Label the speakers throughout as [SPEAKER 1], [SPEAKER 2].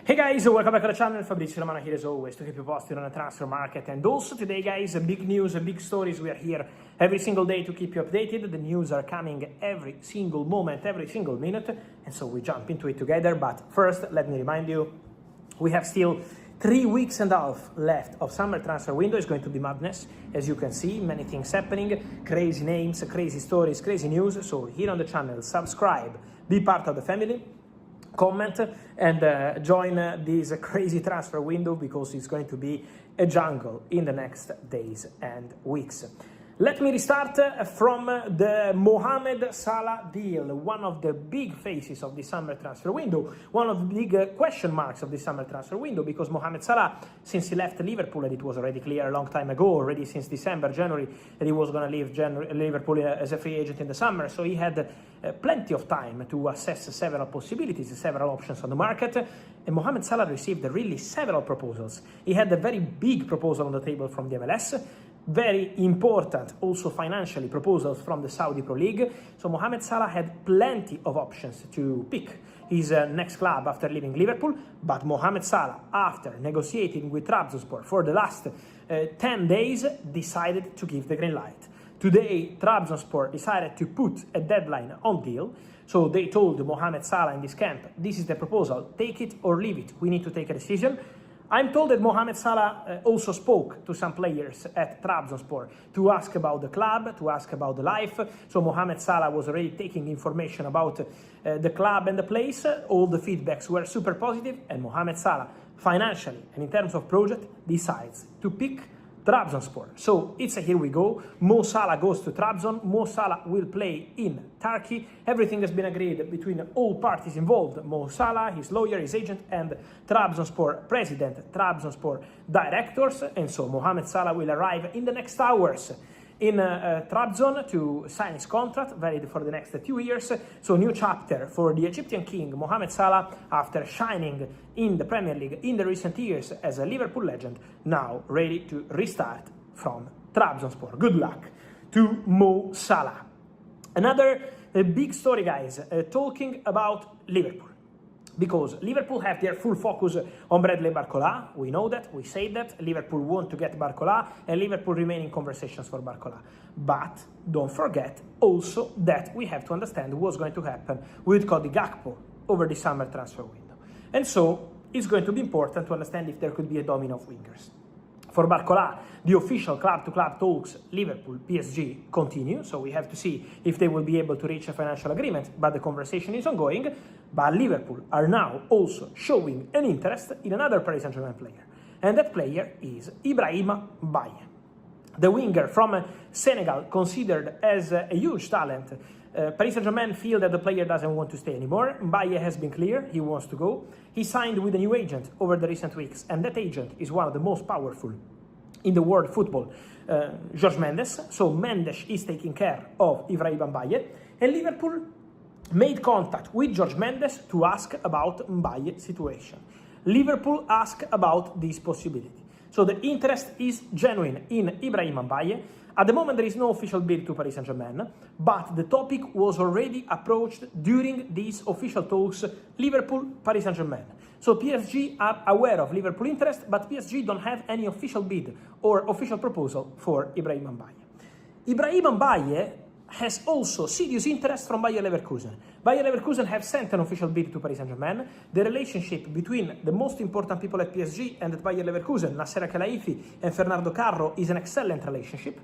[SPEAKER 1] Hey guys, welcome back to the channel. Fabrizio Romano here as always to keep you posted on the transfer market. And also today, guys, big news, big stories. We are here every single day to keep you updated. The news are coming every single moment, every single minute. And so we jump into it together. But first, let me remind you, we have still 3 weeks and a half left of summer transfer window. It's going to be madness. As you can see, many things happening, crazy names, crazy stories, crazy news. So here on the channel, subscribe, be part of the family. Comment and join this crazy transfer window because it's going to be a jungle in the next days and weeks. Let me restart from the Mohamed Salah deal, one of the big faces of the summer transfer window, one of the big question marks of the summer transfer window, because Mohamed Salah, since he left Liverpool, and it was already clear a long time ago, already since December, January, that he was going to leave Liverpool as a free agent in the summer, so he had plenty of time to assess several possibilities, several options on the market, and Mohamed Salah received really several proposals. He had a very big proposal on the table from the MLS, very important, also financially, proposals from the Saudi Pro League. So Mohamed Salah had plenty of options to pick his next club after leaving Liverpool. But Mohamed Salah, after negotiating with Trabzonspor for the last 10 days, decided to give the green light. Today, Trabzonspor decided to put a deadline on deal. So they told Mohamed Salah in this camp, this is the proposal, take it or leave it. We need to take a decision. I'm told that Mohamed Salah also spoke to some players at Trabzonspor to ask about the club, to ask about the life. So Mohamed Salah was already taking information about the club and the place. All the feedbacks were super positive, and Mohamed Salah, financially and in terms of project, decides to pick Trabzonspor. So it's a here we go. Mo Salah goes to Trabzon. Mo Salah will play in Turkey. Everything has been agreed between all parties involved. Mo Salah, his lawyer, his agent, and Trabzonspor president, Trabzonspor directors. And so Mohamed Salah will arrive in the next hours in Trabzon to sign his contract, valid for the next 2 years. So new chapter for the Egyptian king, Mohamed Salah, after shining in the Premier League in the recent years as a Liverpool legend, now ready to restart from Trabzonspor. Good luck to Mo Salah. Another big story, guys, talking about Liverpool. Because Liverpool have their full focus on Bradley Barcola. We know that, we say that. Liverpool want to get Barcola, and Liverpool remain in conversations for Barcola. But don't forget also that we have to understand what's going to happen with Cody Gakpo over the summer transfer window. And so it's going to be important to understand if there could be a domino of wingers. For Barcola, the official club-to-club talks, Liverpool, PSG, continue. So we have to see if they will be able to reach a financial agreement, but the conversation is ongoing. But Liverpool are now also showing an interest in another Paris Saint-Germain player. And that player is Ibrahim Mbaye. The winger from Senegal, considered as a huge talent. Paris Saint-Germain feel that the player doesn't want to stay anymore. Mbaye has been clear, he wants to go. He signed with a new agent over the recent weeks, and that agent is one of the most powerful in the world football, Jorge Mendes. So Mendes is taking care of Ibrahim Mbaye, and Liverpool made contact with Jorge Mendes to ask about Mbaye's situation. Liverpool asked about this possibility. So the interest is genuine in Ibrahim Mbaye. At the moment, there is no official bid to Paris Saint-Germain, but the topic was already approached during these official talks, Liverpool, Paris Saint-Germain. So PSG are aware of Liverpool interest, but PSG don't have any official bid or official proposal for Ibrahim Mbaye. Ibrahim Mbaye has also serious interest from Bayern Leverkusen. Bayern Leverkusen have sent an official bid to Paris Saint-Germain. The relationship between the most important people at PSG and at Bayern Leverkusen, Nasser Khelaifi and Fernando Carro, is an excellent relationship.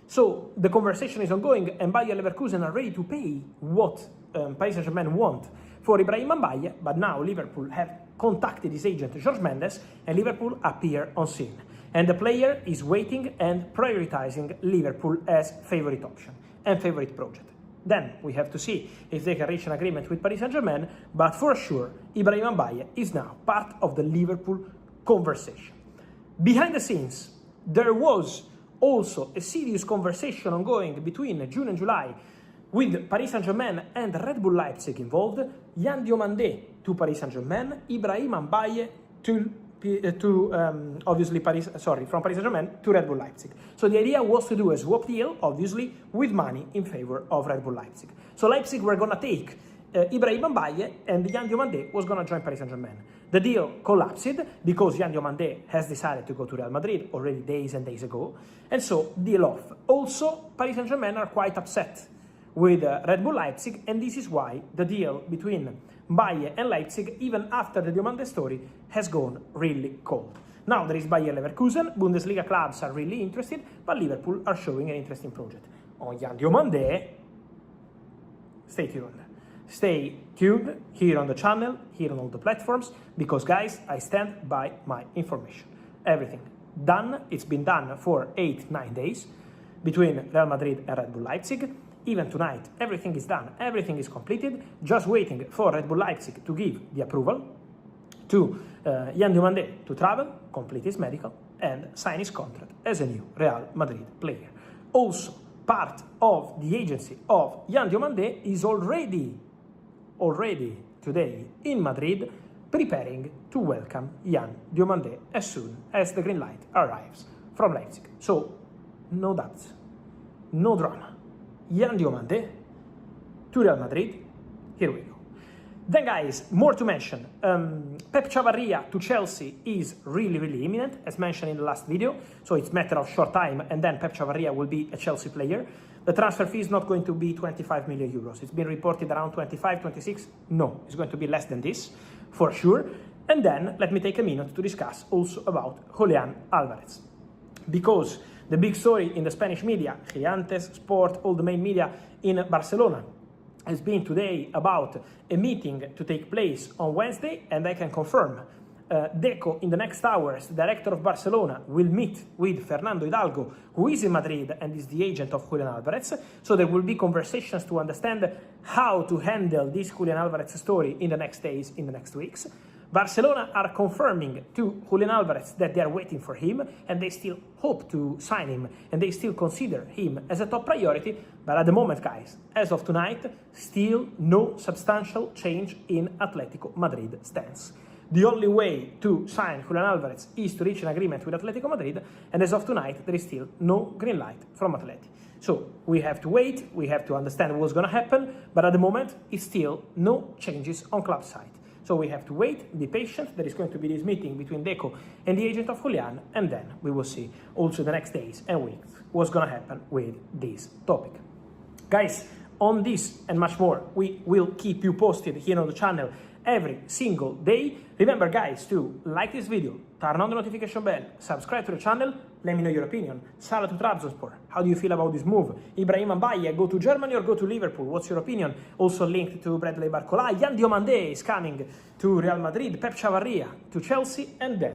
[SPEAKER 1] So the conversation is ongoing, and Bayern Leverkusen are ready to pay what Paris Saint-Germain want for Ibrahim Mbaye, but now Liverpool have contacted his agent Jorge Mendes, and Liverpool appear on scene. And the player is waiting and prioritizing Liverpool as favorite option and favorite project. Then we have to see if they can reach an agreement with Paris Saint-Germain, but for sure, Ibrahim Mbaye is now part of the Liverpool conversation. Behind the scenes, there was also a serious conversation ongoing between June and July with Paris Saint-Germain and Red Bull Leipzig involved. Salah Diomande to Paris Saint-Germain, Ibrahim Mbaye obviously from Paris Saint-Germain to Red Bull Leipzig. So the idea was to do a swap deal, obviously, with money in favor of Red Bull Leipzig. So Leipzig were going to take Ibrahim Mbaye and Julián Diomande was going to join Paris Saint-Germain. The deal collapsed because Julián Diomande has decided to go to Real Madrid already days and days ago, and so deal off. Also, Paris Saint-Germain are quite upset with Red Bull Leipzig, and this is why the deal between Mbaye and Leipzig, even after the Diomande story, has gone really cold. Now there is Bayer Leverkusen, Bundesliga clubs are really interested, but Liverpool are showing an interesting project. On Julián Diomande, stay tuned. Stay tuned here on the channel, here on all the platforms, because guys, I stand by my information. Everything done, it's been done for 8-9 days between Real Madrid and Red Bull Leipzig. Even tonight, everything is done, everything is completed, just waiting for Red Bull Leipzig to give the approval to Julián Diomande to travel, complete his medical, and sign his contract as a new Real Madrid player. Also, part of the agency of Julián Diomande is already today in Madrid preparing to welcome Julián Diomande as soon as the green light arrives from Leipzig. So, no doubts, no drama. Julián Diomande to Real Madrid, here we go. Then guys, more to mention, Pep Chavarria to Chelsea is really imminent, as mentioned in the last video, so it's a matter of short time and then Pep Chavarria will be a Chelsea player. The transfer fee is not going to be 25 million euros, it's been reported around 25, 26, no, it's going to be less than this, for sure. And then, let me take a minute to discuss also about Julián Álvarez, because the big story in the Spanish media, Gigantes, Sport, all the main media in Barcelona, has been today about a meeting to take place on Wednesday, and I can confirm Deco in the next hours, the director of Barcelona, will meet with Fernando Hidalgo, who is in Madrid and is the agent of Julián Álvarez. So there will be conversations to understand how to handle this Julián Álvarez story in the next days, in the next weeks. Barcelona are confirming to Julián Álvarez that they are waiting for him and they still hope to sign him and they still consider him as a top priority. But at the moment, guys, as of tonight, still no substantial change in Atletico Madrid stance. The only way to sign Julián Álvarez is to reach an agreement with Atletico Madrid, and as of tonight, there is still no green light from Atleti. So we have to wait, we have to understand what's going to happen, but at the moment, it's still no changes on club side. So we have to wait, be patient. There is going to be this meeting between Deco and the agent of Julián, and then we will see also the next days and weeks what's going to happen with this topic. Guys, on this and much more, we will keep you posted here on the channel every single day. Remember, guys, to like this video, turn on the notification bell, subscribe to the channel, let me know your opinion. Salah to Trabzonspor, how do you feel about this move? Ibrahim Mbaye, go to Germany or go to Liverpool? What's your opinion? Also linked to Bradley Barcola. Julián Diomande is coming to Real Madrid, Pep Chavarria to Chelsea, and then